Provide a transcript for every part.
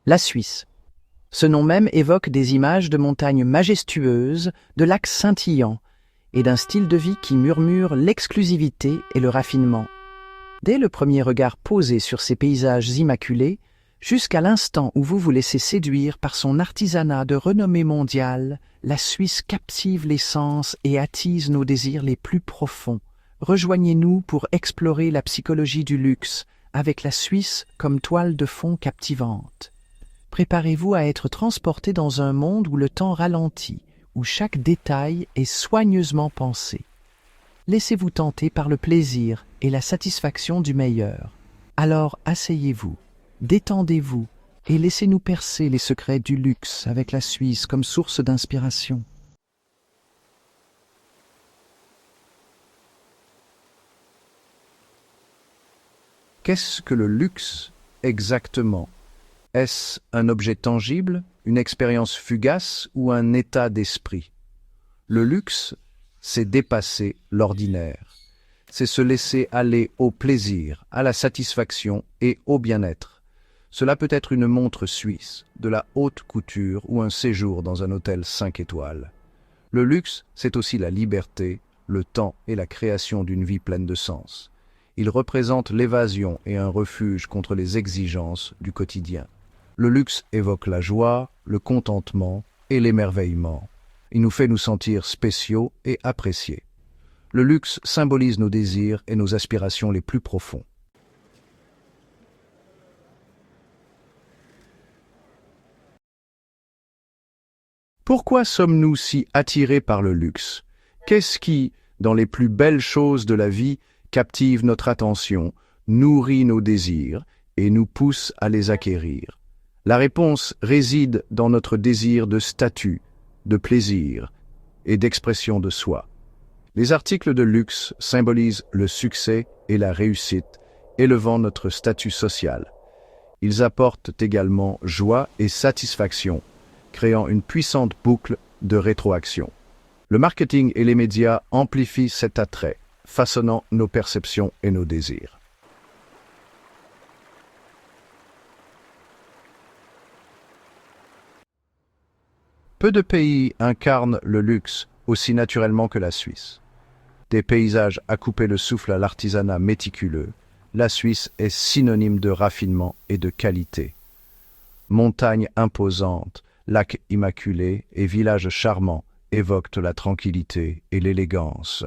La Suisse. Ce nom même évoque des images de montagnes majestueuses, de lacs scintillants et d'un style de vie qui murmure l'exclusivité et le raffinement. Dès le premier regard posé sur ces paysages immaculés, jusqu'à l'instant où vous vous laissez séduire par son artisanat de renommée mondiale, la Suisse captive les sens et attise nos désirs les plus profonds. Rejoignez-nous pour explorer la psychologie du luxe, avec la Suisse comme toile de fond captivante. Préparez-vous à être transporté dans un monde où le temps ralentit, où chaque détail est soigneusement pensé. Laissez-vous tenter par le plaisir et la satisfaction du meilleur. Alors asseyez-vous, détendez-vous et laissez-nous percer les secrets du luxe avec la Suisse comme source d'inspiration. Qu'est-ce que le luxe exactement? Est-ce un objet tangible, une expérience fugace ou un état d'esprit? Le luxe, c'est dépasser l'ordinaire. C'est se laisser aller au plaisir, à la satisfaction et au bien-être. Cela peut être une montre suisse, de la haute couture ou un séjour dans un hôtel 5 étoiles. Le luxe, c'est aussi la liberté, le temps et la création d'une vie pleine de sens. Il représente l'évasion et un refuge contre les exigences du quotidien. Le luxe évoque la joie, le contentement et l'émerveillement. Il nous fait nous sentir spéciaux et appréciés. Le luxe symbolise nos désirs et nos aspirations les plus profonds. Pourquoi sommes-nous si attirés par le luxe? Qu'est-ce qui, dans les plus belles choses de la vie, captive notre attention, nourrit nos désirs et nous pousse à les acquérir? La réponse réside dans notre désir de statut, de plaisir et d'expression de soi. Les articles de luxe symbolisent le succès et la réussite, élevant notre statut social. Ils apportent également joie et satisfaction, créant une puissante boucle de rétroaction. Le marketing et les médias amplifient cet attrait, façonnant nos perceptions et nos désirs. Peu de pays incarnent le luxe aussi naturellement que la Suisse. Des paysages à couper le souffle à l'artisanat méticuleux, la Suisse est synonyme de raffinement et de qualité. Montagnes imposantes, lacs immaculés et villages charmants évoquent la tranquillité et l'élégance.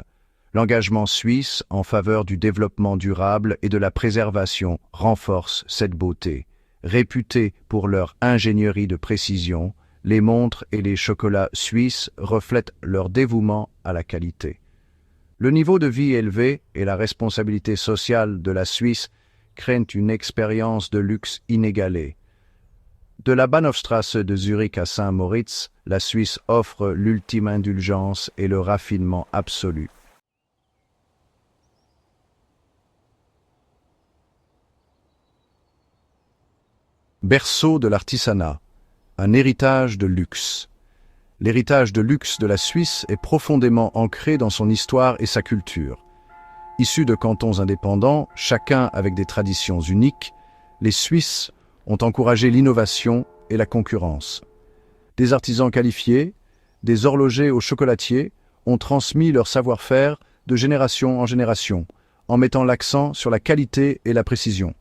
L'engagement suisse en faveur du développement durable et de la préservation renforce cette beauté. Réputés pour leur ingénierie de précision, les montres et les chocolats suisses reflètent leur dévouement à la qualité. Le niveau de vie élevé et la responsabilité sociale de la Suisse créent une expérience de luxe inégalée. De la Bahnhofstrasse de Zurich à Saint-Moritz, la Suisse offre l'ultime indulgence et le raffinement absolu. Berceau de l'artisanat, un héritage de luxe. L'héritage de luxe de la Suisse est profondément ancré dans son histoire et sa culture. Issus de cantons indépendants, chacun avec des traditions uniques, les Suisses ont encouragé l'innovation et la concurrence. Des artisans qualifiés, des horlogers aux chocolatiers ont transmis leur savoir-faire de génération en génération, en mettant l'accent sur la qualité et la précision.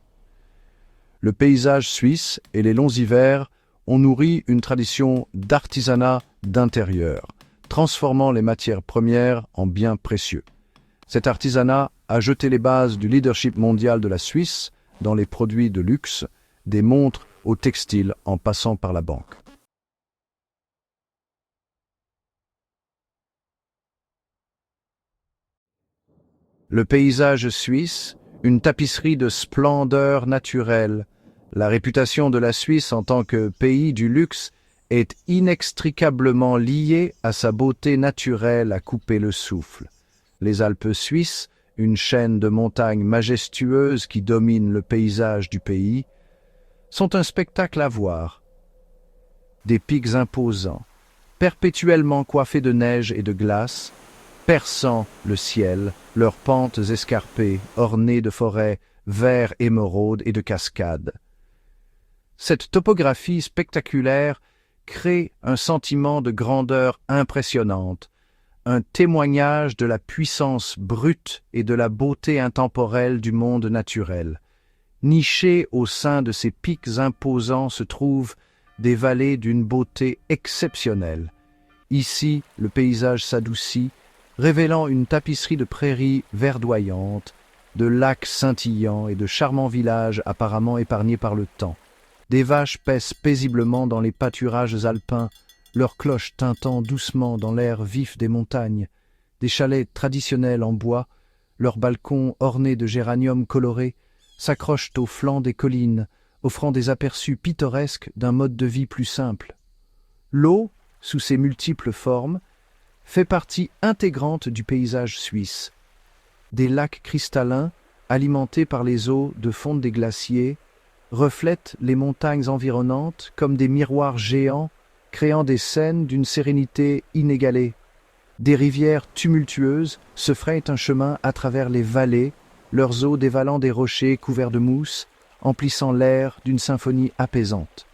Le paysage suisse et les longs hivers ont nourri une tradition d'artisanat d'intérieur, transformant les matières premières en biens précieux. Cet artisanat a jeté les bases du leadership mondial de la Suisse dans les produits de luxe, des montres au textile en passant par la banque. Le paysage suisse, une tapisserie de splendeur naturelle. La réputation de la Suisse en tant que pays du luxe est inextricablement liée à sa beauté naturelle à couper le souffle. Les Alpes suisses, une chaîne de montagnes majestueuses qui domine le paysage du pays, sont un spectacle à voir. Des pics imposants, perpétuellement coiffés de neige et de glace, perçant le ciel, leurs pentes escarpées, ornées de forêts vert émeraude et de cascades. Cette topographie spectaculaire crée un sentiment de grandeur impressionnante, un témoignage de la puissance brute et de la beauté intemporelle du monde naturel. Nichés au sein de ces pics imposants se trouvent des vallées d'une beauté exceptionnelle. Ici, le paysage s'adoucit, révélant une tapisserie de prairies verdoyantes, de lacs scintillants et de charmants villages apparemment épargnés par le temps. Des vaches paissent paisiblement dans les pâturages alpins, leurs cloches tintant doucement dans l'air vif des montagnes. Des chalets traditionnels en bois, leurs balcons ornés de géraniums colorés, s'accrochent aux flancs des collines, offrant des aperçus pittoresques d'un mode de vie plus simple. L'eau, sous ses multiples formes, fait partie intégrante du paysage suisse. Des lacs cristallins, alimentés par les eaux de fonte des glaciers, reflètent les montagnes environnantes comme des miroirs géants, créant des scènes d'une sérénité inégalée. Des rivières tumultueuses se frayent un chemin à travers les vallées, leurs eaux dévalant des rochers couverts de mousse, emplissant l'air d'une symphonie apaisante.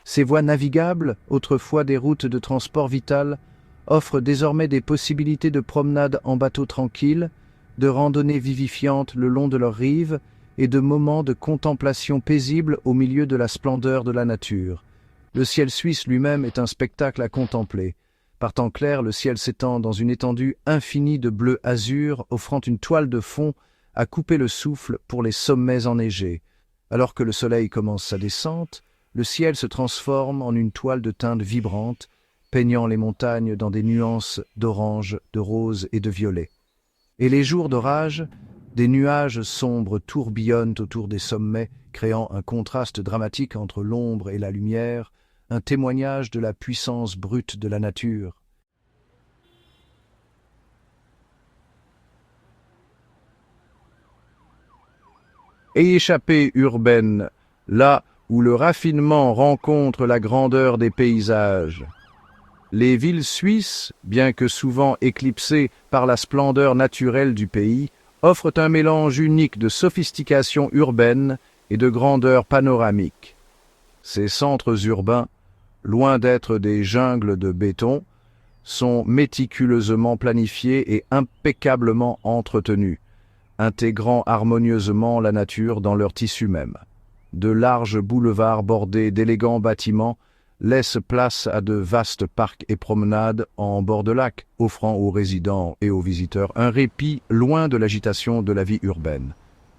Ces voies navigables, autrefois des routes de transport vital, offrent désormais des possibilités de promenade en bateau tranquille, de randonnées vivifiantes le long de leurs rives et de moments de contemplation paisible au milieu de la splendeur de la nature. Le ciel suisse lui-même est un spectacle à contempler. Par temps clair, le ciel s'étend dans une étendue infinie de bleu azur, offrant une toile de fond à couper le souffle pour les sommets enneigés. Alors que le soleil commence sa descente, le ciel se transforme en une toile de teintes vibrantes, peignant les montagnes dans des nuances d'orange, de rose et de violet. Et les jours d'orage, des nuages sombres tourbillonnent autour des sommets, créant un contraste dramatique entre l'ombre et la lumière, un témoignage de la puissance brute de la nature. Et échappée urbaine, là où le raffinement rencontre la grandeur des paysages. Les villes suisses, bien que souvent éclipsées par la splendeur naturelle du pays, offrent un mélange unique de sophistication urbaine et de grandeur panoramique. Ces centres urbains, loin d'être des jungles de béton, sont méticuleusement planifiés et impeccablement entretenus, intégrant harmonieusement la nature dans leur tissu même. De larges boulevards bordés d'élégants bâtiments laissent place à de vastes parcs et promenades en bord de lac, offrant aux résidents et aux visiteurs un répit loin de l'agitation de la vie urbaine.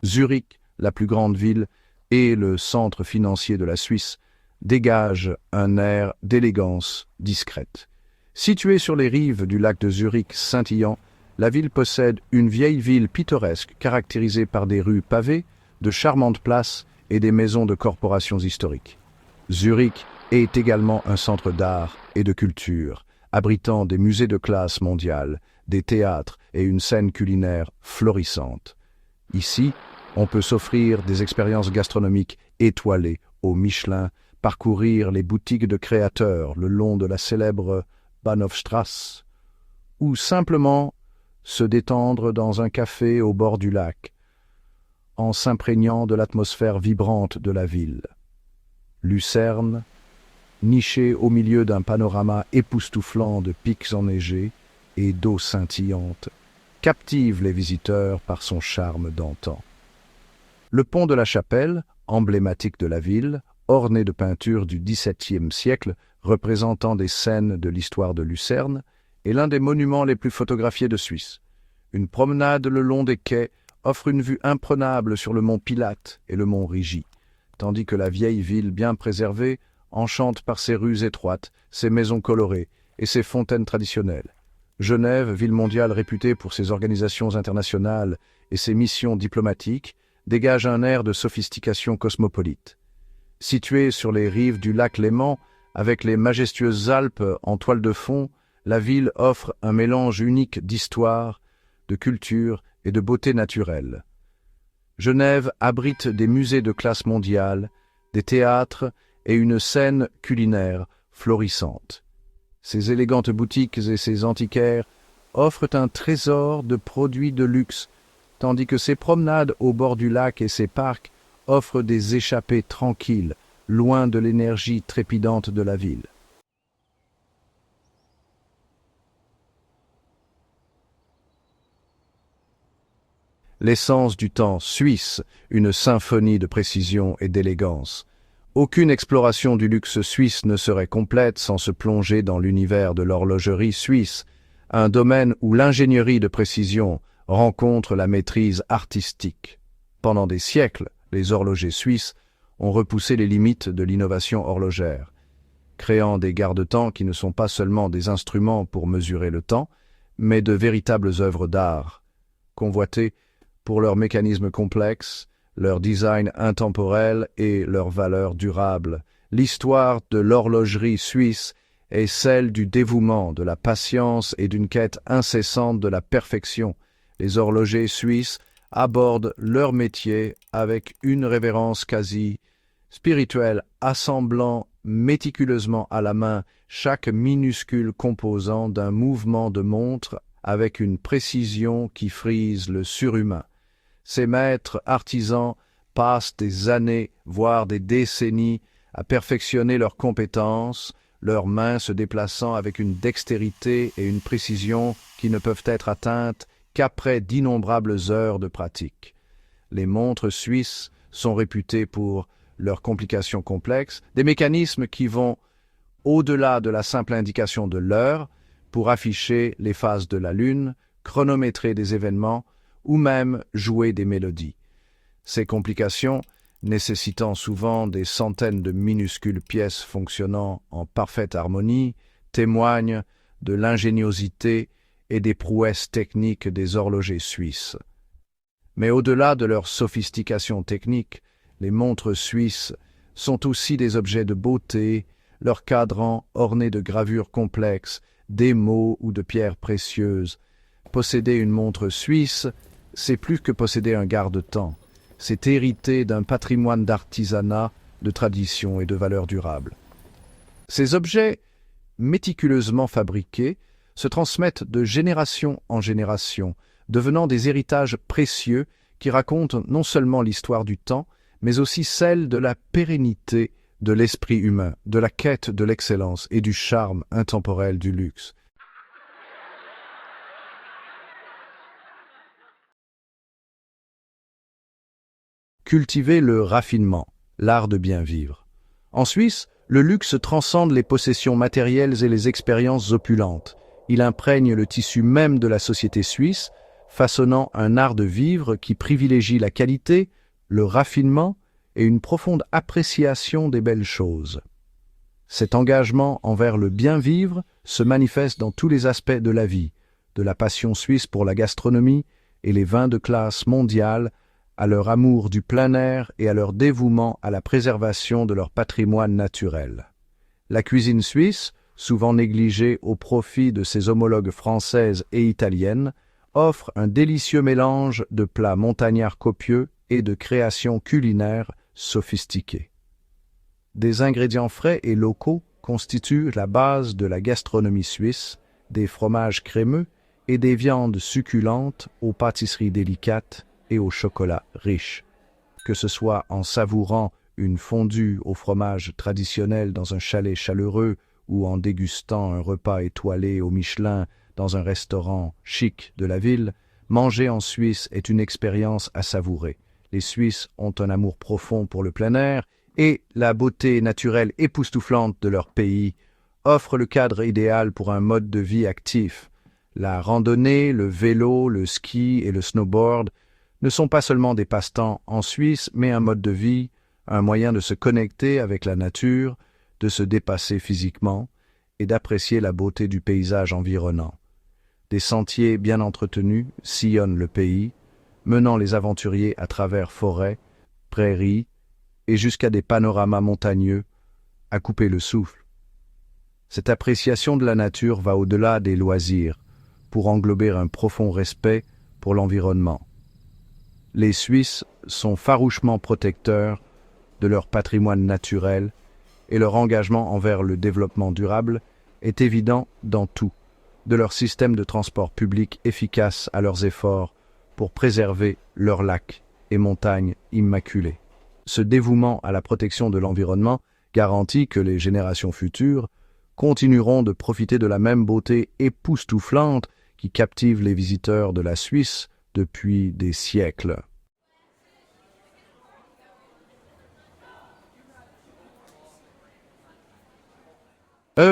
Zurich, la plus grande ville et le centre financier de la Suisse, dégage un air d'élégance discrète. Située sur les rives du lac de Zurich scintillant, la ville possède une vieille ville pittoresque caractérisée par des rues pavées, de charmantes places et des maisons de corporations historiques. Zurich est également un centre d'art et de culture, abritant des musées de classe mondiale, des théâtres et une scène culinaire florissante. Ici, on peut s'offrir des expériences gastronomiques étoilées au Michelin, parcourir les boutiques de créateurs le long de la célèbre Bahnhofstrasse, ou simplement se détendre dans un café au bord du lac, en s'imprégnant de l'atmosphère vibrante de la ville. Lucerne, nichée au milieu d'un panorama époustouflant de pics enneigés et d'eau scintillante, captive les visiteurs par son charme d'antan. Le pont de la Chapelle, emblématique de la ville, orné de peintures du XVIIe siècle représentant des scènes de l'histoire de Lucerne, est l'un des monuments les plus photographiés de Suisse. Une promenade le long des quais offre une vue imprenable sur le mont Pilate et le mont Rigi, tandis que la vieille ville bien préservée enchante par ses rues étroites, ses maisons colorées et ses fontaines traditionnelles. Genève, ville mondiale réputée pour ses organisations internationales et ses missions diplomatiques, dégage un air de sophistication cosmopolite. Située sur les rives du lac Léman, avec les majestueuses Alpes en toile de fond, la ville offre un mélange unique d'histoire, de culture et de beauté naturelle. Genève abrite des musées de classe mondiale, des théâtres et une scène culinaire florissante. Ses élégantes boutiques et ses antiquaires offrent un trésor de produits de luxe, tandis que ses promenades au bord du lac et ses parcs offrent des échappées tranquilles, loin de l'énergie trépidante de la ville. L'essence du temps suisse, une symphonie de précision et d'élégance. Aucune exploration du luxe suisse ne serait complète sans se plonger dans l'univers de l'horlogerie suisse, un domaine où l'ingénierie de précision rencontre la maîtrise artistique. Pendant des siècles, les horlogers suisses ont repoussé les limites de l'innovation horlogère, créant des garde-temps qui ne sont pas seulement des instruments pour mesurer le temps, mais de véritables œuvres d'art, convoitées pour leur mécanisme complexe, leur design intemporel et leur valeur durable. L'histoire de l'horlogerie suisse est celle du dévouement, de la patience et d'une quête incessante de la perfection. Les horlogers suisses abordent leur métier avec une révérence quasi spirituelle, assemblant méticuleusement à la main chaque minuscule composant d'un mouvement de montre avec une précision qui frise le surhumain. Ces maîtres artisans passent des années, voire des décennies, à perfectionner leurs compétences, leurs mains se déplaçant avec une dextérité et une précision qui ne peuvent être atteintes qu'après d'innombrables heures de pratique. Les montres suisses sont réputées pour leurs complications complexes, des mécanismes qui vont au-delà de la simple indication de l'heure pour afficher les phases de la lune, chronométrer des événements ou même jouer des mélodies. Ces complications, nécessitant souvent des centaines de minuscules pièces fonctionnant en parfaite harmonie, témoignent de l'ingéniosité et des prouesses techniques des horlogers suisses. Mais au-delà de leur sophistication technique, les montres suisses sont aussi des objets de beauté, leurs cadrans ornés de gravures complexes, d'émaux ou de pierres précieuses. Posséder une montre suisse, c'est plus que posséder un garde-temps. C'est hériter d'un patrimoine d'artisanat, de tradition et de valeurs durables. Ces objets, méticuleusement fabriqués, se transmettent de génération en génération, devenant des héritages précieux qui racontent non seulement l'histoire du temps, mais aussi celle de la pérennité de l'esprit humain, de la quête de l'excellence et du charme intemporel du luxe. Cultiver le raffinement, l'art de bien vivre. En Suisse, le luxe transcende les possessions matérielles et les expériences opulentes. Il imprègne le tissu même de la société suisse, façonnant un art de vivre qui privilégie la qualité, le raffinement et une profonde appréciation des belles choses. Cet engagement envers le bien vivre se manifeste dans tous les aspects de la vie, de la passion suisse pour la gastronomie et les vins de classe mondiale, à leur amour du plein air et à leur dévouement à la préservation de leur patrimoine naturel. La cuisine suisse, souvent négligée au profit de ses homologues françaises et italiennes, offre un délicieux mélange de plats montagnards copieux et de créations culinaires sophistiquées. Des ingrédients frais et locaux constituent la base de la gastronomie suisse, des fromages crémeux et des viandes succulentes aux pâtisseries délicates et au chocolat riche. Que ce soit en savourant une fondue au fromage traditionnel dans un chalet chaleureux ou en dégustant un repas étoilé au Michelin dans un restaurant chic de la ville, manger en Suisse est une expérience à savourer. Les Suisses ont un amour profond pour le plein air et la beauté naturelle époustouflante de leur pays offre le cadre idéal pour un mode de vie actif. La randonnée, le vélo, le ski et le snowboard ne sont pas seulement des passe-temps en Suisse, mais un mode de vie, un moyen de se connecter avec la nature, de se dépasser physiquement et d'apprécier la beauté du paysage environnant. Des sentiers bien entretenus sillonnent le pays, menant les aventuriers à travers forêts, prairies et jusqu'à des panoramas montagneux à couper le souffle. Cette appréciation de la nature va au-delà des loisirs pour englober un profond respect pour l'environnement. Les Suisses sont farouchement protecteurs de leur patrimoine naturel et leur engagement envers le développement durable est évident dans tout, de leur système de transport public efficace à leurs efforts pour préserver leurs lacs et montagnes immaculés. ce dévouement à la protection de l'environnement garantit que les générations futures continueront de profiter de la même beauté époustouflante qui captive les visiteurs de la Suisse depuis des siècles.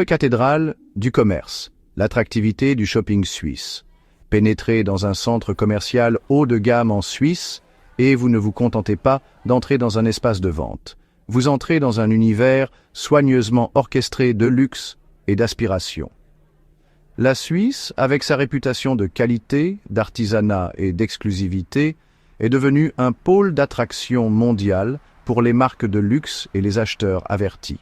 Cathédrale du commerce, l'attractivité du shopping suisse. Pénétrez dans un centre commercial haut de gamme en Suisse et vous ne vous contentez pas d'entrer dans un espace de vente. Vous entrez dans un univers soigneusement orchestré de luxe et d'aspiration. La Suisse, avec sa réputation de qualité, d'artisanat et d'exclusivité, est devenue un pôle d'attraction mondial pour les marques de luxe et les acheteurs avertis.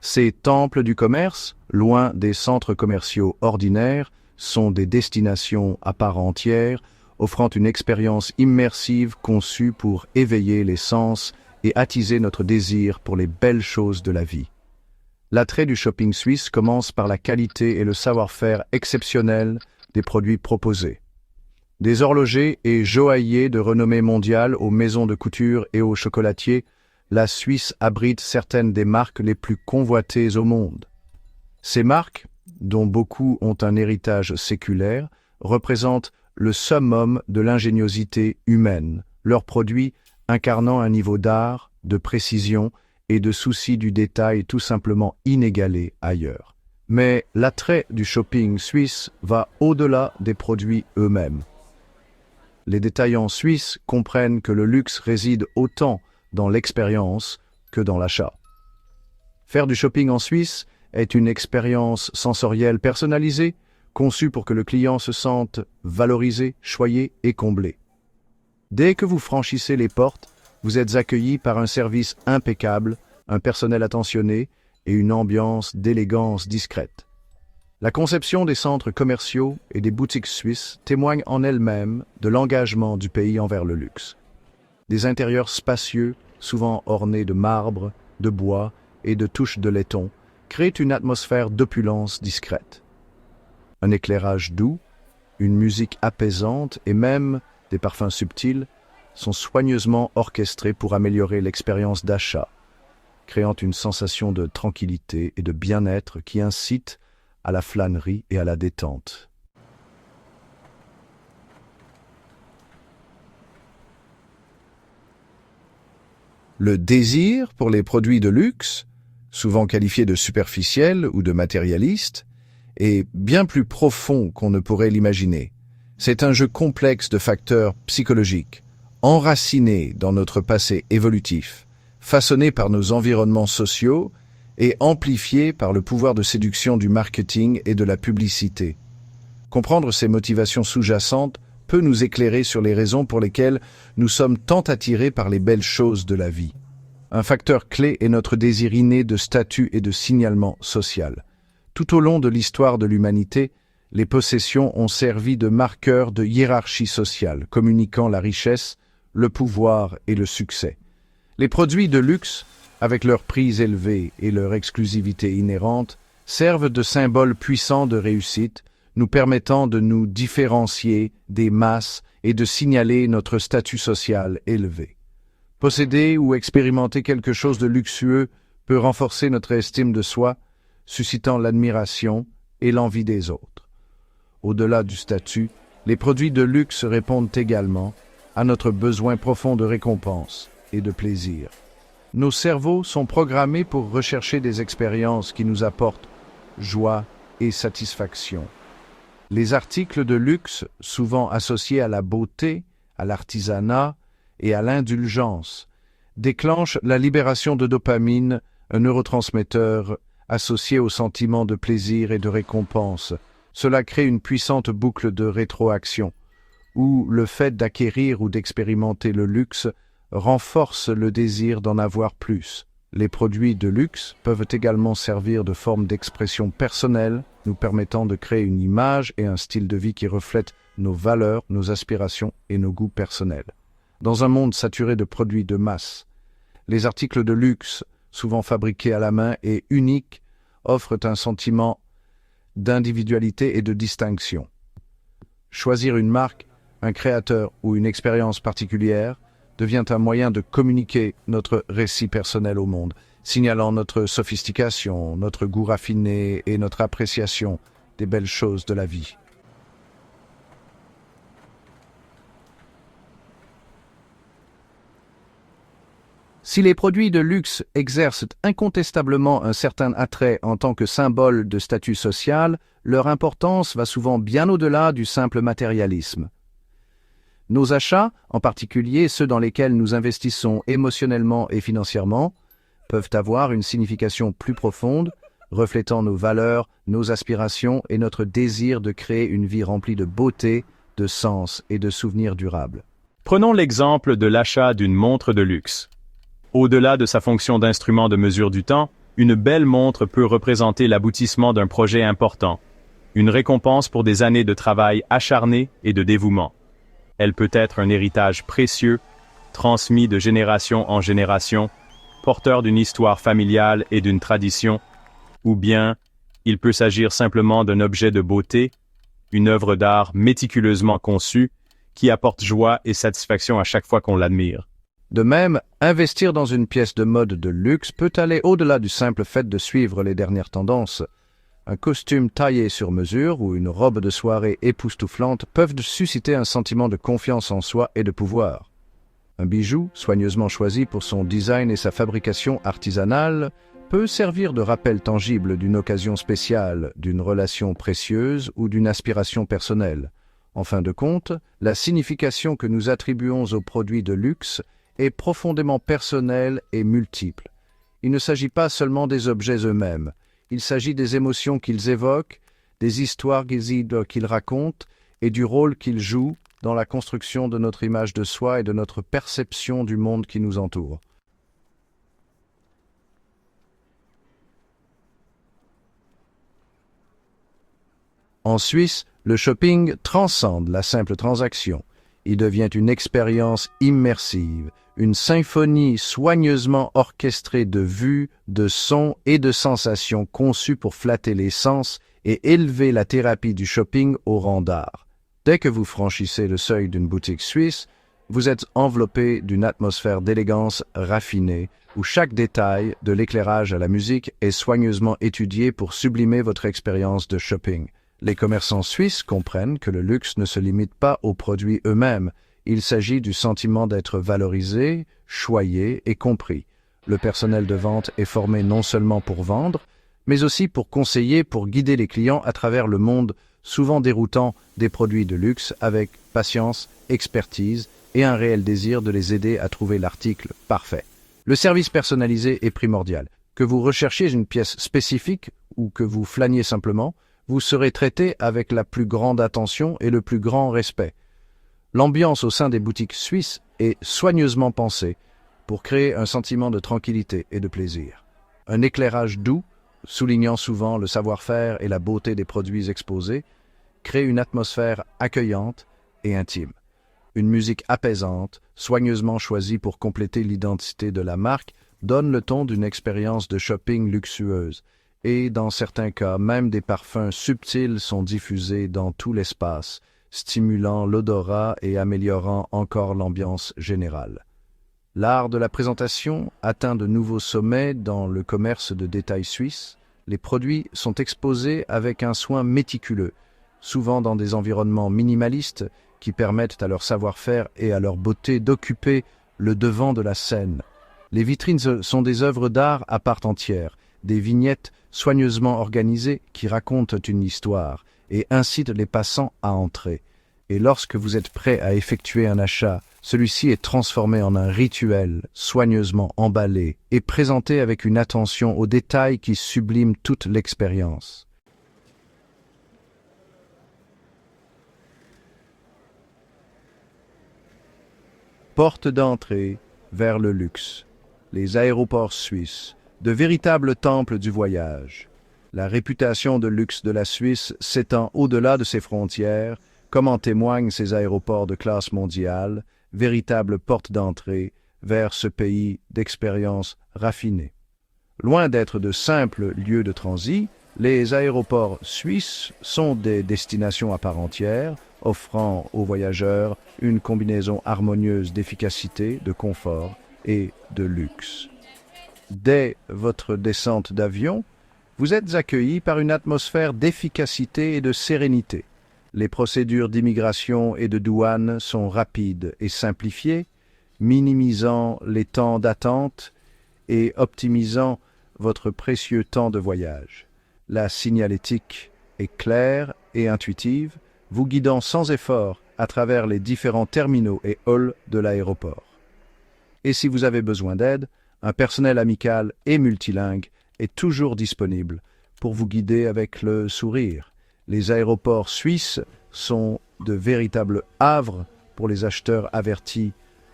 Ces temples du commerce, loin des centres commerciaux ordinaires, sont des destinations à part entière, offrant une expérience immersive conçue pour éveiller les sens et attiser notre désir pour les belles choses de la vie. L'attrait du shopping suisse commence par la qualité et le savoir-faire exceptionnel des produits proposés. Des horlogers et joailliers de renommée mondiale aux maisons de couture et aux chocolatiers, la Suisse abrite certaines des marques les plus convoitées au monde. Ces marques, dont beaucoup ont un héritage séculaire, représentent le summum de l'ingéniosité humaine, leurs produits incarnant un niveau d'art, de précision et de souci du détail tout simplement inégalé ailleurs. Mais l'attrait du shopping suisse va au-delà des produits eux-mêmes. Les détaillants suisses comprennent que le luxe réside autant dans l'expérience que dans l'achat. Faire du shopping en Suisse est une expérience sensorielle personnalisée, conçue pour que le client se sente valorisé, choyé et comblé. Dès que vous franchissez les portes, vous êtes accueilli par un service impeccable, un personnel attentionné et une ambiance d'élégance discrète. La conception des centres commerciaux et des boutiques suisses témoigne en elle-même de l'engagement du pays envers le luxe. Des intérieurs spacieux, souvent ornés de marbre, de bois et de touches de laiton, créent une atmosphère d'opulence discrète. Un éclairage doux, une musique apaisante et même des parfums subtils sont soigneusement orchestrés pour améliorer l'expérience d'achat, créant une sensation de tranquillité et de bien-être qui incite à la flânerie et à la détente. Le désir pour les produits de luxe, souvent qualifiés de superficiels ou de matérialistes, est bien plus profond qu'on ne pourrait l'imaginer. C'est un jeu complexe de facteurs psychologiques, enracinés dans notre passé évolutif, façonnés par nos environnements sociaux et amplifiés par le pouvoir de séduction du marketing et de la publicité. Comprendre ces motivations sous-jacentes peut nous éclairer sur les raisons pour lesquelles nous sommes tant attirés par les belles choses de la vie. Un facteur clé est notre désir inné de statut et de signalement social. Tout au long de l'histoire de l'humanité, les possessions ont servi de marqueurs de hiérarchie sociale, communiquant la richesse, le pouvoir et le succès. Les produits de luxe, avec leurs prix élevés et leur exclusivité inhérente, servent de symboles puissants de réussite, nous permettant de nous différencier des masses et de signaler notre statut social élevé. Posséder ou expérimenter quelque chose de luxueux peut renforcer notre estime de soi, suscitant l'admiration et l'envie des autres. Au-delà du statut, les produits de luxe répondent également à notre besoin profond de récompense et de plaisir. Nos cerveaux sont programmés pour rechercher des expériences qui nous apportent joie et satisfaction. Les articles de luxe, souvent associés à la beauté, à l'artisanat et à l'indulgence, déclenchent la libération de dopamine, un neurotransmetteur associé au sentiment de plaisir et de récompense. Cela crée une puissante boucle de rétroaction, où le fait d'acquérir ou d'expérimenter le luxe renforce le désir d'en avoir plus. Les produits de luxe peuvent également servir de forme d'expression personnelle, nous permettant de créer une image et un style de vie qui reflètent nos valeurs, nos aspirations et nos goûts personnels. Dans un monde saturé de produits de masse, les articles de luxe, souvent fabriqués à la main et uniques, offrent un sentiment d'individualité et de distinction. Choisir une marque, un créateur ou une expérience particulière devient un moyen de communiquer notre récit personnel au monde, signalant notre sophistication, notre goût raffiné et notre appréciation des belles choses de la vie. Si les produits de luxe exercent incontestablement un certain attrait en tant que symbole de statut social, leur importance va souvent bien au-delà du simple matérialisme. Nos achats, en particulier ceux dans lesquels nous investissons émotionnellement et financièrement, peuvent avoir une signification plus profonde, reflétant nos valeurs, nos aspirations et notre désir de créer une vie remplie de beauté, de sens et de souvenirs durables. Prenons l'exemple de l'achat d'une montre de luxe. Au-delà de sa fonction d'instrument de mesure du temps, une belle montre peut représenter l'aboutissement d'un projet important, une récompense pour des années de travail acharné et de dévouement. Elle peut être un héritage précieux, transmis de génération en génération, porteur d'une histoire familiale et d'une tradition, ou bien il peut s'agir simplement d'un objet de beauté, une œuvre d'art méticuleusement conçue, qui apporte joie et satisfaction à chaque fois qu'on l'admire. De même, investir dans une pièce de mode de luxe peut aller au-delà du simple fait de suivre les dernières tendances. Un costume taillé sur mesure ou une robe de soirée époustouflante peuvent susciter un sentiment de confiance en soi et de pouvoir. Un bijou, soigneusement choisi pour son design et sa fabrication artisanale, peut servir de rappel tangible d'une occasion spéciale, d'une relation précieuse ou d'une aspiration personnelle. En fin de compte, la signification que nous attribuons aux produits de luxe est profondément personnelle et multiple. Il ne s'agit pas seulement des objets eux-mêmes, il s'agit des émotions qu'ils évoquent, des histoires qu'ils racontent et du rôle qu'ils jouent dans la construction de notre image de soi et de notre perception du monde qui nous entoure. En Suisse, le shopping transcende la simple transaction. Il devient une expérience immersive, une symphonie soigneusement orchestrée de vues, de sons et de sensations conçues pour flatter les sens et élever la thérapie du shopping au rang d'art. Dès que vous franchissez le seuil d'une boutique suisse, vous êtes enveloppé d'une atmosphère d'élégance raffinée, où chaque détail, de l'éclairage à la musique, est soigneusement étudié pour sublimer votre expérience de shopping. Les commerçants suisses comprennent que le luxe ne se limite pas aux produits eux-mêmes. Il s'agit du sentiment d'être valorisé, choyé et compris. Le personnel de vente est formé non seulement pour vendre, mais aussi pour conseiller, pour guider les clients à travers le monde souvent déroutant des produits de luxe avec patience, expertise et un réel désir de les aider à trouver l'article parfait. Le service personnalisé est primordial. Que vous recherchiez une pièce spécifique ou que vous flâniez simplement, vous serez traité avec la plus grande attention et le plus grand respect. L'ambiance au sein des boutiques suisses est soigneusement pensée pour créer un sentiment de tranquillité et de plaisir. Un éclairage doux, soulignant souvent le savoir-faire et la beauté des produits exposés, crée une atmosphère accueillante et intime. Une musique apaisante, soigneusement choisie pour compléter l'identité de la marque, donne le ton d'une expérience de shopping luxueuse. Et dans certains cas, même des parfums subtils sont diffusés dans tout l'espace, stimulant l'odorat et améliorant encore l'ambiance générale. L'art de la présentation atteint de nouveaux sommets dans le commerce de détail suisse. Les produits sont exposés avec un soin méticuleux, souvent dans des environnements minimalistes qui permettent à leur savoir-faire et à leur beauté d'occuper le devant de la scène. Les vitrines sont des œuvres d'art à part entière, des vignettes soigneusement organisées qui racontent une histoire et incitent les passants à entrer. Et lorsque vous êtes prêt à effectuer un achat, celui-ci est transformé en un rituel, soigneusement emballé et présenté avec une attention aux détails qui sublime toute l'expérience. Porte d'entrée vers le luxe. Les aéroports suisses, de véritables temples du voyage. La réputation de luxe de la Suisse s'étend au-delà de ses frontières, comme en témoignent ces aéroports de classe mondiale, véritables portes d'entrée vers ce pays d'expériences raffinées. Loin d'être de simples lieux de transit, les aéroports suisses sont des destinations à part entière, offrant aux voyageurs une combinaison harmonieuse d'efficacité, de confort et de luxe. Dès votre descente d'avion, vous êtes accueilli par une atmosphère d'efficacité et de sérénité. Les procédures d'immigration et de douane sont rapides et simplifiées, minimisant les temps d'attente et optimisant votre précieux temps de voyage. La signalétique est claire et intuitive, vous guidant sans effort à travers les différents terminaux et halls de l'aéroport. Et si vous avez besoin d'aide, un personnel amical et multilingue est toujours disponible pour vous guider avec le sourire. Les aéroports suisses sont de véritables havres pour les acheteurs avertis,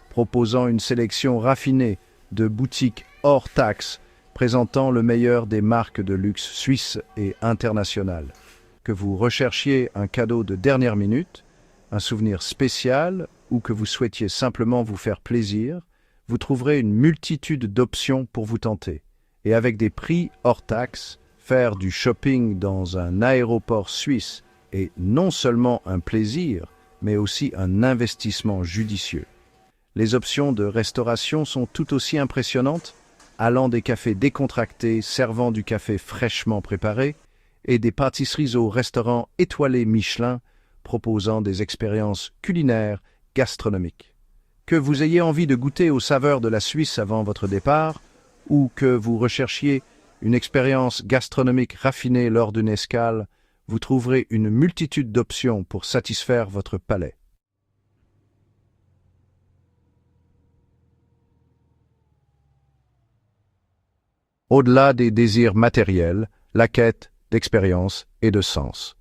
proposant une sélection raffinée de boutiques hors taxes présentant le meilleur des marques de luxe suisses et internationales. Que vous recherchiez un cadeau de dernière minute, un souvenir spécial ou que vous souhaitiez simplement vous faire plaisir, vous trouverez une multitude d'options pour vous tenter. Et avec des prix hors taxes, faire du shopping dans un aéroport suisse est non seulement un plaisir, mais aussi un investissement judicieux. Les options de restauration sont tout aussi impressionnantes, allant des cafés décontractés servant du café fraîchement préparé et des pâtisseries au restaurant étoilé Michelin proposant des expériences culinaires gastronomiques. Que vous ayez envie de goûter aux saveurs de la Suisse avant votre départ, ou que vous recherchiez une expérience gastronomique raffinée lors d'une escale, vous trouverez une multitude d'options pour satisfaire votre palais. Au-delà des désirs matériels, la quête d'expérience et de sens.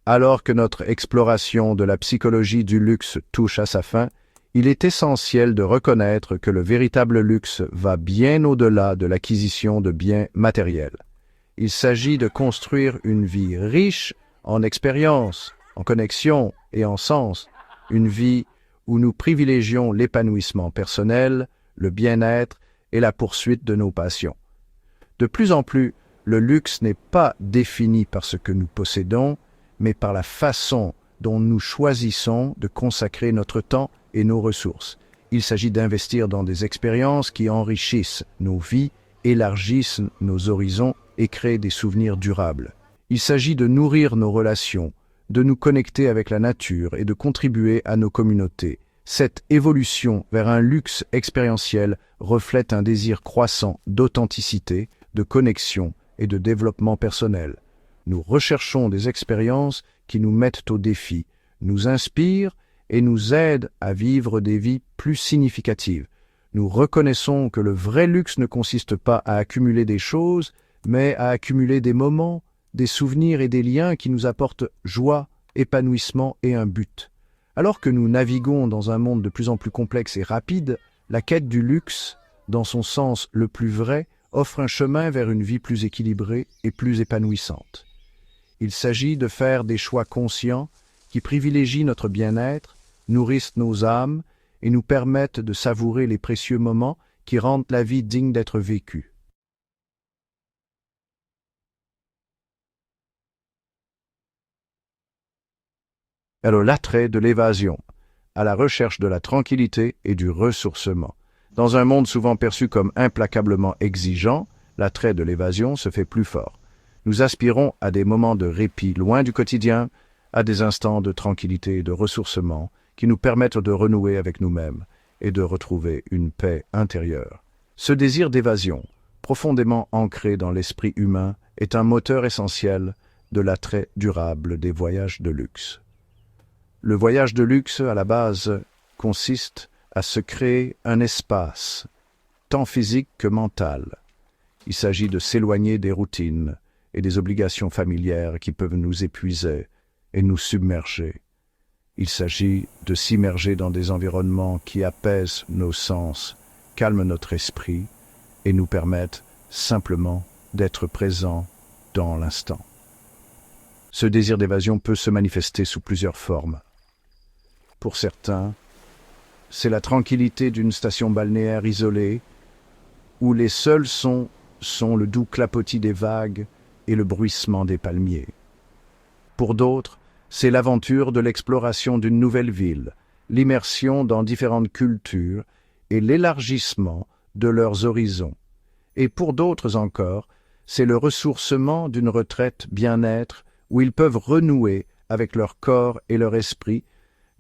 Alors que notre exploration de la psychologie du luxe touche à sa fin, il est essentiel de reconnaître que le véritable luxe va bien au-delà de l'acquisition de biens matériels. Il s'agit de construire une vie riche en expériences, en connexions et en sens, une vie où nous privilégions l'épanouissement personnel, le bien-être et la poursuite de nos passions. De plus en plus, le luxe n'est pas défini par ce que nous possédons, mais par la façon dont nous choisissons de consacrer notre temps et nos ressources. Il s'agit d'investir dans des expériences qui enrichissent nos vies, élargissent nos horizons et créent des souvenirs durables. Il s'agit de nourrir nos relations, de nous connecter avec la nature et de contribuer à nos communautés. Cette évolution vers un luxe expérientiel reflète un désir croissant d'authenticité, de connexion et de développement personnel. Nous recherchons des expériences qui nous mettent au défi, nous inspirent et nous aident à vivre des vies plus significatives. Nous reconnaissons que le vrai luxe ne consiste pas à accumuler des choses, mais à accumuler des moments, des souvenirs et des liens qui nous apportent joie, épanouissement et un but. Alors que nous naviguons dans un monde de plus en plus complexe et rapide, la quête du luxe, dans son sens le plus vrai, offre un chemin vers une vie plus équilibrée et plus épanouissante. Il s'agit de faire des choix conscients qui privilégient notre bien-être, nourrissent nos âmes et nous permettent de savourer les précieux moments qui rendent la vie digne d'être vécue. Alors l'attrait de l'évasion, à la recherche de la tranquillité et du ressourcement. Dans un monde souvent perçu comme implacablement exigeant, l'attrait de l'évasion se fait plus fort. Nous aspirons à des moments de répit loin du quotidien, à des instants de tranquillité et de ressourcement qui nous permettent de renouer avec nous-mêmes et de retrouver une paix intérieure. Ce désir d'évasion, profondément ancré dans l'esprit humain, est un moteur essentiel de l'attrait durable des voyages de luxe. Le voyage de luxe, à la base, consiste à se créer un espace, tant physique que mental. Il s'agit de s'éloigner des routines et des obligations familières qui peuvent nous épuiser et nous submerger. Il s'agit de s'immerger dans des environnements qui apaisent nos sens, calment notre esprit et nous permettent simplement d'être présents dans l'instant. Ce désir d'évasion peut se manifester sous plusieurs formes. Pour certains, c'est la tranquillité d'une station balnéaire isolée, où les seuls sons sont le doux clapotis des vagues et le bruissement des palmiers. Pour d'autres, C'est l'aventure de l'exploration d'une nouvelle ville, l'immersion dans différentes cultures et l'élargissement de leurs horizons. Et pour d'autres encore, c'est le ressourcement d'une retraite bien-être où ils peuvent renouer avec leur corps et leur esprit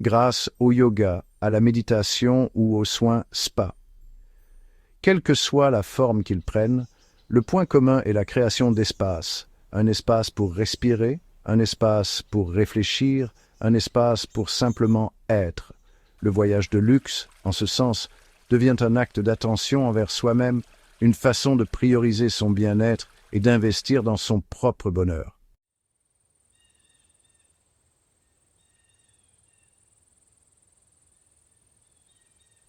grâce au yoga, à la méditation ou aux soins spa. Quelle que soit la forme qu'ils prennent, le point commun est la création d'espaces, un espace pour respirer, un espace pour réfléchir, un espace pour simplement être. Le voyage de luxe, en ce sens, devient un acte d'attention envers soi-même, une façon de prioriser son bien-être et d'investir dans son propre bonheur.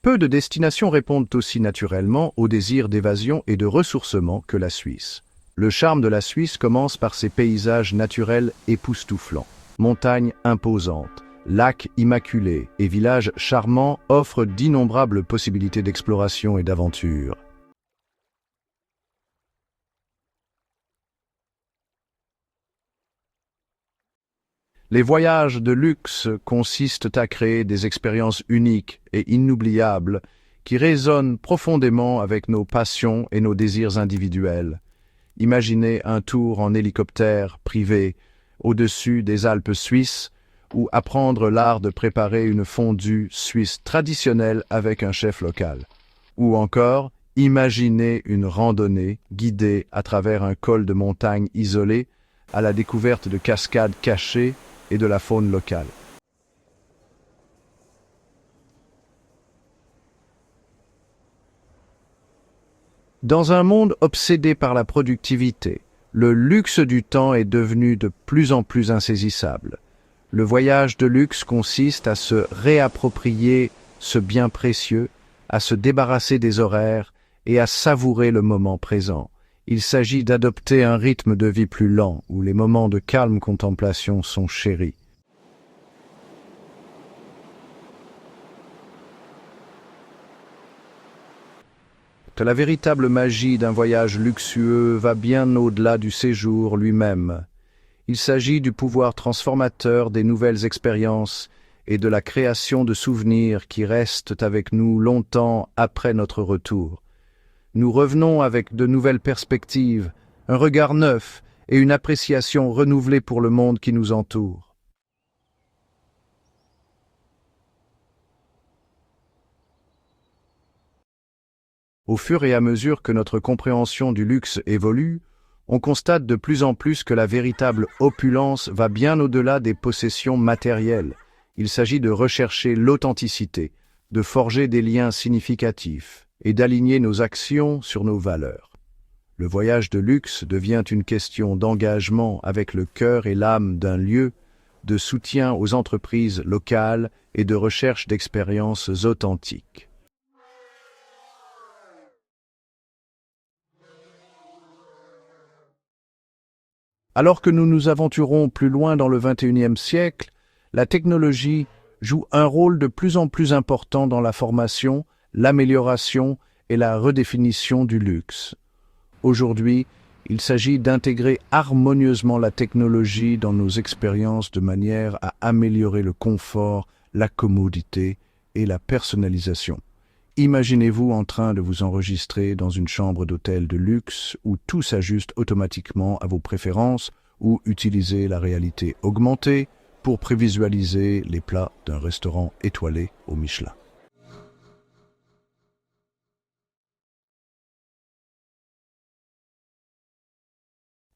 Peu de destinations répondent aussi naturellement au désir d'évasion et de ressourcement que la Suisse. Le charme de la Suisse commence par ses paysages naturels époustouflants. Montagnes imposantes, lacs immaculés et villages charmants offrent d'innombrables possibilités d'exploration et d'aventure. Les voyages de luxe consistent à créer des expériences uniques et inoubliables qui résonnent profondément avec nos passions et nos désirs individuels. Imaginez un tour en hélicoptère privé au-dessus des Alpes suisses ou apprendre l'art de préparer une fondue suisse traditionnelle avec un chef local. Ou encore, imaginez une randonnée guidée à travers un col de montagne isolé à la découverte de cascades cachées et de la faune locale. Dans un monde obsédé par la productivité, le luxe du temps est devenu de plus en plus insaisissable. Le voyage de luxe consiste à se réapproprier ce bien précieux, à se débarrasser des horaires et à savourer le moment présent. Il s'agit d'adopter un rythme de vie plus lent, où les moments de calme contemplation sont chéris. La véritable magie d'un voyage luxueux va bien au-delà du séjour lui-même. Il s'agit du pouvoir transformateur des nouvelles expériences et de la création de souvenirs qui restent avec nous longtemps après notre retour. Nous revenons avec de nouvelles perspectives, un regard neuf et une appréciation renouvelée pour le monde qui nous entoure. Au fur et à mesure que notre compréhension du luxe évolue, on constate de plus en plus que la véritable opulence va bien au-delà des possessions matérielles. Il s'agit de rechercher l'authenticité, de forger des liens significatifs et d'aligner nos actions sur nos valeurs. Le voyage de luxe devient une question d'engagement avec le cœur et l'âme d'un lieu, de soutien aux entreprises locales et de recherche d'expériences authentiques. Alors que nous nous aventurons plus loin dans le XXIe siècle, la technologie joue un rôle de plus en plus important dans la formation, l'amélioration et la redéfinition du luxe. Aujourd'hui, il s'agit d'intégrer harmonieusement la technologie dans nos expériences de manière à améliorer le confort, la commodité et la personnalisation. Imaginez-vous en train de vous enregistrer dans une chambre d'hôtel de luxe où tout s'ajuste automatiquement à vos préférences ou utiliser la réalité augmentée pour prévisualiser les plats d'un restaurant étoilé au Michelin.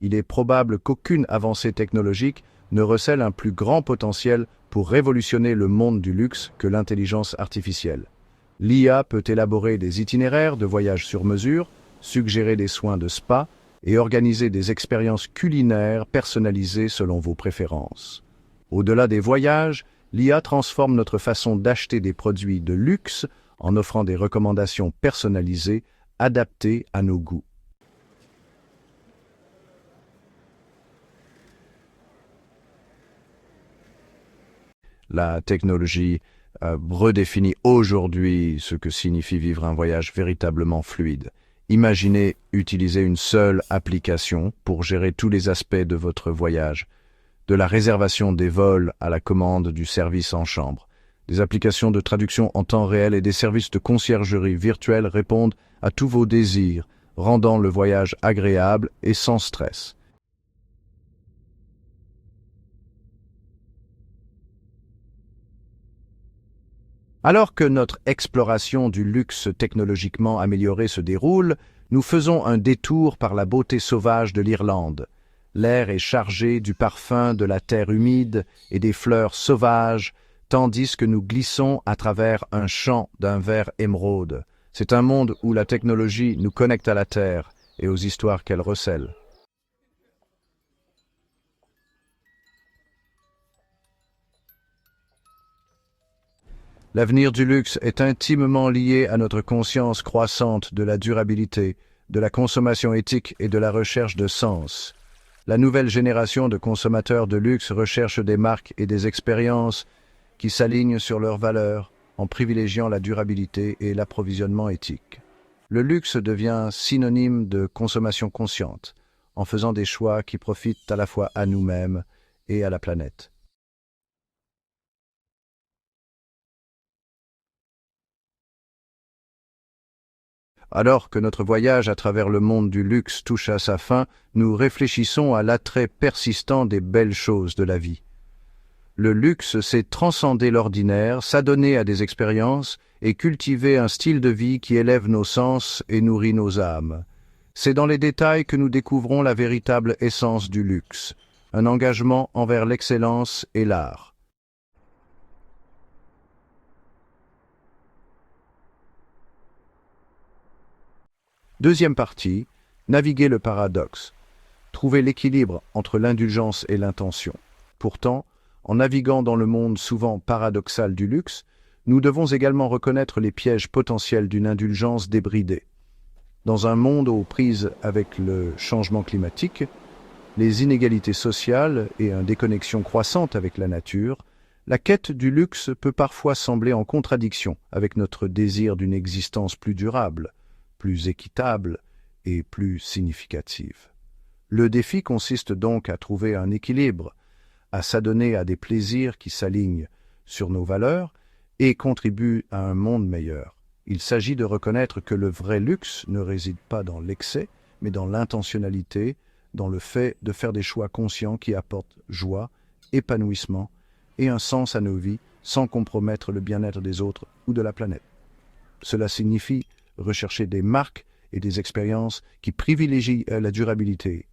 Il est probable qu'aucune avancée technologique ne recèle un plus grand potentiel pour révolutionner le monde du luxe que l'intelligence artificielle. L'IA peut élaborer des itinéraires de voyage sur mesure, suggérer des soins de spa et organiser des expériences culinaires personnalisées selon vos préférences. Au-delà des voyages, l'IA transforme notre façon d'acheter des produits de luxe en offrant des recommandations personnalisées adaptées à nos goûts. La technologie redéfinit aujourd'hui ce que signifie vivre un voyage véritablement fluide. Imaginez utiliser une seule application pour gérer tous les aspects de votre voyage, de la réservation des vols à la commande du service en chambre. Des applications de traduction en temps réel et des services de conciergerie virtuelle répondent à tous vos désirs, rendant le voyage agréable et sans stress. Alors que notre exploration du luxe technologiquement amélioré se déroule, nous faisons un détour par la beauté sauvage de l'Irlande. L'air est chargé du parfum de la terre humide et des fleurs sauvages, tandis que nous glissons à travers un champ d'un vert émeraude. C'est un monde où la technologie nous connecte à la terre et aux histoires qu'elle recèle. L'avenir du luxe est intimement lié à notre conscience croissante de la durabilité, de la consommation éthique et de la recherche de sens. La nouvelle génération de consommateurs de luxe recherche des marques et des expériences qui s'alignent sur leurs valeurs en privilégiant la durabilité et l'approvisionnement éthique. Le luxe devient synonyme de consommation consciente, en faisant des choix qui profitent à la fois à nous-mêmes et à la planète. Alors que notre voyage à travers le monde du luxe touche à sa fin, nous réfléchissons à l'attrait persistant des belles choses de la vie. Le luxe, c'est transcender l'ordinaire, s'adonner à des expériences et cultiver un style de vie qui élève nos sens et nourrit nos âmes. C'est dans les détails que nous découvrons la véritable essence du luxe, un engagement envers l'excellence et l'art. Deuxième partie, naviguer le paradoxe. Trouver l'équilibre entre l'indulgence et l'intention. Pourtant, en naviguant dans le monde souvent paradoxal du luxe, nous devons également reconnaître les pièges potentiels d'une indulgence débridée. Dans un monde aux prises avec le changement climatique, les inégalités sociales et une déconnexion croissante avec la nature, la quête du luxe peut parfois sembler en contradiction avec notre désir d'une existence plus durable, plus équitable et plus significative. Le défi consiste donc à trouver un équilibre, à s'adonner à des plaisirs qui s'alignent sur nos valeurs et contribuent à un monde meilleur. Il s'agit de reconnaître que le vrai luxe ne réside pas dans l'excès, mais dans l'intentionnalité, dans le fait de faire des choix conscients qui apportent joie, épanouissement et un sens à nos vies sans compromettre le bien-être des autres ou de la planète. Cela signifie rechercher des marques et des expériences qui privilégient la durabilité,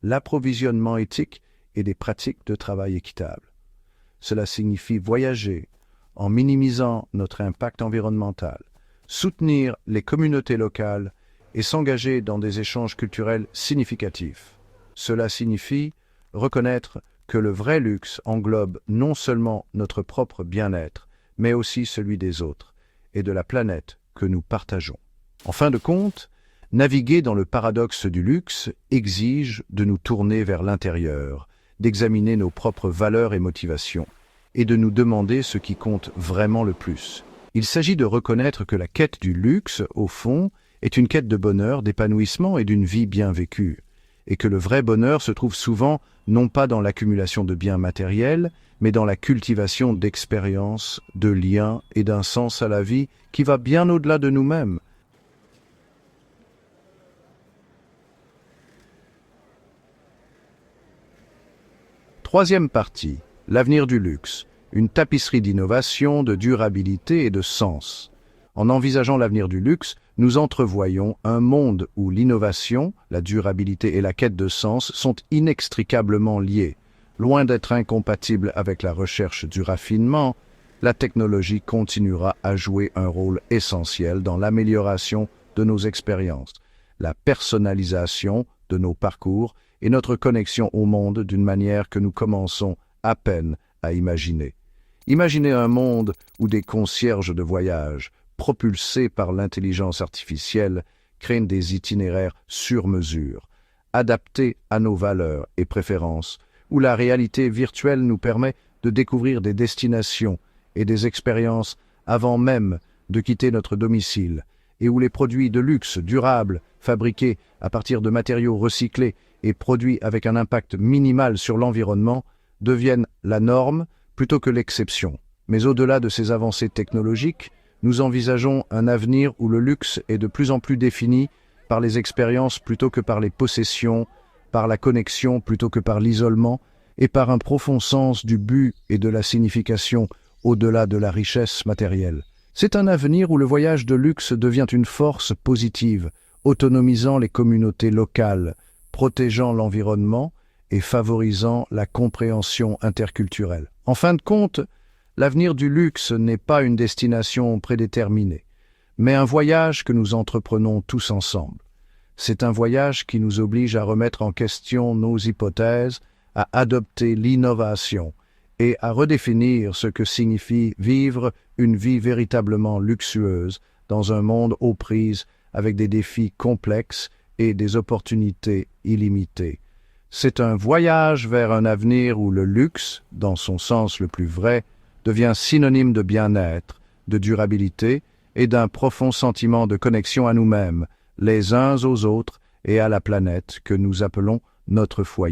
l'approvisionnement éthique et des pratiques de travail équitables. Cela signifie voyager en minimisant notre impact environnemental, soutenir les communautés locales et s'engager dans des échanges culturels significatifs. Cela signifie reconnaître que le vrai luxe englobe non seulement notre propre bien-être, mais aussi celui des autres et de la planète que nous partageons. En fin de compte, naviguer dans le paradoxe du luxe exige de nous tourner vers l'intérieur, d'examiner nos propres valeurs et motivations, et de nous demander ce qui compte vraiment le plus. Il s'agit de reconnaître que la quête du luxe, au fond, est une quête de bonheur, d'épanouissement et d'une vie bien vécue, et que le vrai bonheur se trouve souvent non pas dans l'accumulation de biens matériels, mais dans la cultivation d'expériences, de liens et d'un sens à la vie qui va bien au-delà de nous-mêmes. Troisième partie, l'avenir du luxe, une tapisserie d'innovation, de durabilité et de sens. En envisageant l'avenir du luxe, nous entrevoyons un monde où l'innovation, la durabilité et la quête de sens sont inextricablement liées. Loin d'être incompatibles avec la recherche du raffinement, la technologie continuera à jouer un rôle essentiel dans l'amélioration de nos expériences, la personnalisation de nos parcours et notre connexion au monde d'une manière que nous commençons à peine à imaginer. Imaginez un monde où des concierges de voyage, propulsés par l'intelligence artificielle, créent des itinéraires sur mesure, adaptés à nos valeurs et préférences, où la réalité virtuelle nous permet de découvrir des destinations et des expériences avant même de quitter notre domicile, et où les produits de luxe durables, fabriqués à partir de matériaux recyclés et produits avec un impact minimal sur l'environnement, devienne la norme plutôt que l'exception. Mais au-delà de ces avancées technologiques, nous envisageons un avenir où le luxe est de plus en plus défini par les expériences plutôt que par les possessions, par la connexion plutôt que par l'isolement, et par un profond sens du but et de la signification au-delà de la richesse matérielle. C'est un avenir où le voyage de luxe devient une force positive, autonomisant les communautés locales, protégeant l'environnement et favorisant la compréhension interculturelle. En fin de compte, l'avenir du luxe n'est pas une destination prédéterminée, mais un voyage que nous entreprenons tous ensemble. C'est un voyage qui nous oblige à remettre en question nos hypothèses, à adopter l'innovation et à redéfinir ce que signifie vivre une vie véritablement luxueuse dans un monde aux prises avec des défis complexes et des opportunités illimitées. C'est un voyage vers un avenir où le luxe, dans son sens le plus vrai, devient synonyme de bien-être, de durabilité et d'un profond sentiment de connexion à nous-mêmes, les uns aux autres et à la planète que nous appelons notre foyer.